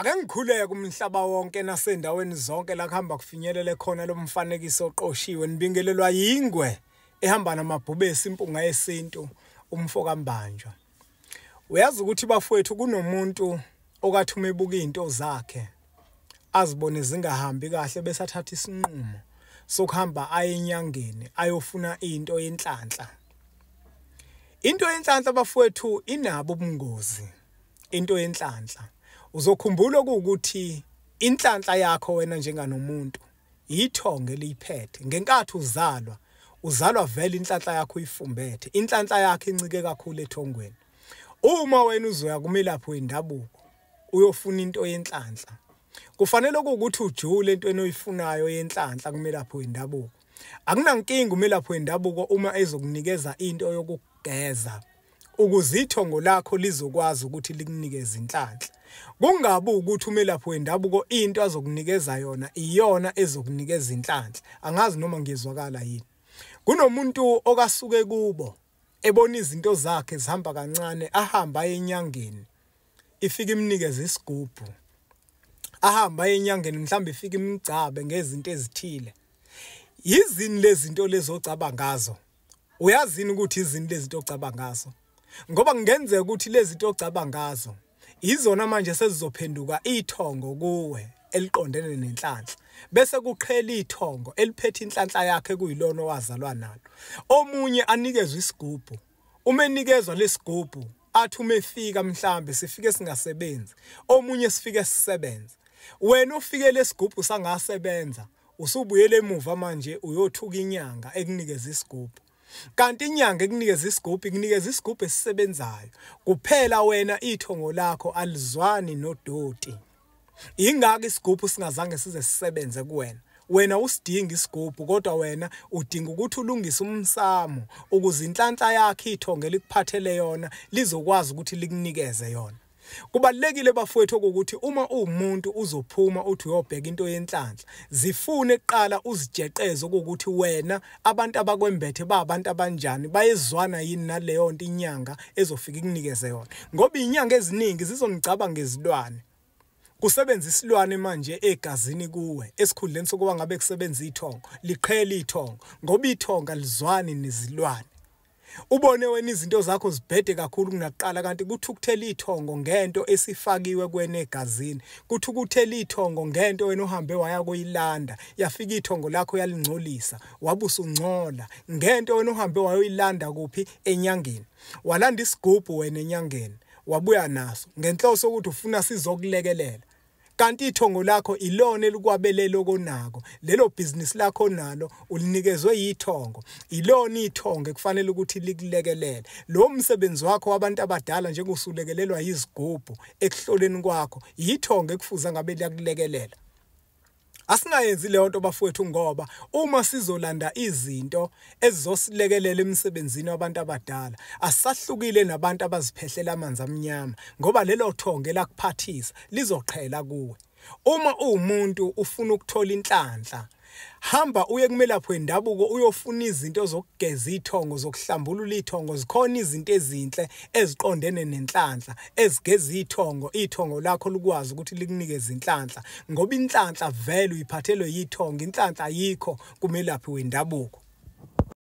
Ake ngikhuleke kumhlaba wonke nasendaweni zonke la kuhamba kufinyelele khona lo mfanekiso oqoshiwe nibingelelwa yingwe ehamba namabhubesi impunga yesintu umfoka Mbanjwa. Uyazi ukuthi bafowethu kunomuntu okathi umebuka izinto zakhe azibone zingahambi kahle bese athatha isinqumo sokuhamba aye enyangeni ayofuna into yenhlanhla. Into yenhlanhla bafowethu inabo ubungozi. Into yenhlanhla uzokhumbula ukuthi inhlanhla yakho wena njenganomuntu ithonge liphethe ngenkathi uzalwa vele inhlanhla yakho uyifumbethe inhlanhla yakho incike kakhulu ethongweni. Uma wena uzoya kumelaphi wendabuko uyofuna into yenhlanhla kufanele ukuthi ujule entweni oyifunayo yenhlanhla kumelaphi wendabuko. Akunankinga umelaphi wendabuko uma ezokunikeza into yokugeza ukuze ithongo lakho lizokwazi ukuthi likunikeze inhlanhla. Kungabi ukuthi umelaphi wendabuko into azokunikeza yona iyona ezokunikeza inhlanhla. Angazi noma ngizwakala yini. Kunomuntu okasuke kubo ebona izinto zakhe zihamba kancane ahamba enyangeni ifika imnikeze isigubhu. Ahamba enyangeni mhlambe ifika imgcabe ngezinto ezithile. Yizini lezi zinto lezo ocabanga ngazo. Uyazini ukuthi izini lezi zinto ocabanga ngazo. Ngoba kungenzeka ukuthi lezi zinto ocabanga ngazo izona manje sezizophenduka ithongo kuwe eliqondene nenhlanhla. Bese kuqhela ithongo eliphethe inhlanhla yakhe kuyilona owazalwa nalo. Omunye anikezwe isigubhu. Uma enikezwa lesigubhu athi uma efika mhlambe sifike singasebenzi. Omunye sifike sisebenze. Wena ufike lesigubhu sangasebenza usubuyele emuva manje uyothuka inyanga ekunikeza isigubhu. Kanti inyanga ekunikeza isigubhu ikunikeza isigubhu esisebenzayo. Kuphela wena ithongo lakho alizwani nodoti. Ingaka isigubhu singazange size sisebenze kuwena. Wena usidinga isigubhu kodwa wena udinga ukuthi ulungise umsamo ukuze inhlanhla yakho ithonge likuphathele yona lizokwazi ukuthi likunikeze yona. Kubalekile bafowethu ukuthi uma umuntu uzophuma uthi uyobheka into yenhlanhla zifune eqala uzijeqeze ukuthi wena abantu abakwembethe babantu abanjani bayezwana yini naleyo nto inyanga ezofika ikunikeze yona. Ngoba inyanga eziningi zizongicabanga ngezilwane. Kusebenza isilwane manje egazini kuwe esikhundleni sokuba ngabe kusebenza ithongo liqhela ithongo ngoba ithonga lizwani nezilwane. Ubone wena izinto zakho zibhede kakhulu kunaqala kanti kuthi ukuthela ithongo ngento esifakiwe kwena egazini. Kuthi ukuthela ithongo ngento wena uhambe waya koyilanda yafika ithongo lakho yalingcolisa wabusa ungcola ngento wena uhambe wayoyilanda kuphi enyangeni. Walanda isigubhu wena enyangeni wabuya naso ngenhloso ukuthi ufuna sizokulekelela. Kanti ithongo lakho ilona elikwabelele okonako lelo business lakho nalo ulinikezwe yithongo ilona ithongo ekufanele ukuthi likulekelele. Lo msebenzi wakho wabantu abadala njengosulekelelwa izigubhu ekuhloleni kwakho yithongo ekufuza ngabe liyakulekelela. Asingayenzi leyo nto bafowethu ngoba uma sizolanda izinto ezizosilekelela emsebenzini wabantu abadala asahlukile nabantu abaziphehlela amanzi amnyama ngoba lelo thongo lakuphathisa lizoqhela kuwe. Uma umuntu ufuna ukuthola inhlanhla hamba uye kumelaphi wendabuko uyofuna izinto zokugeza ithongo zokuhlambulula ithongo. Zikhona izinto ezinhle eziqondene nenhlanhla ezigeza ithongo lakho likwazi ukuthi likunikeze inhlanhla ngoba inhlanhla vele uyiphathelwe yithongo. Inhlanhla ayikho kumelaphi wendabuko.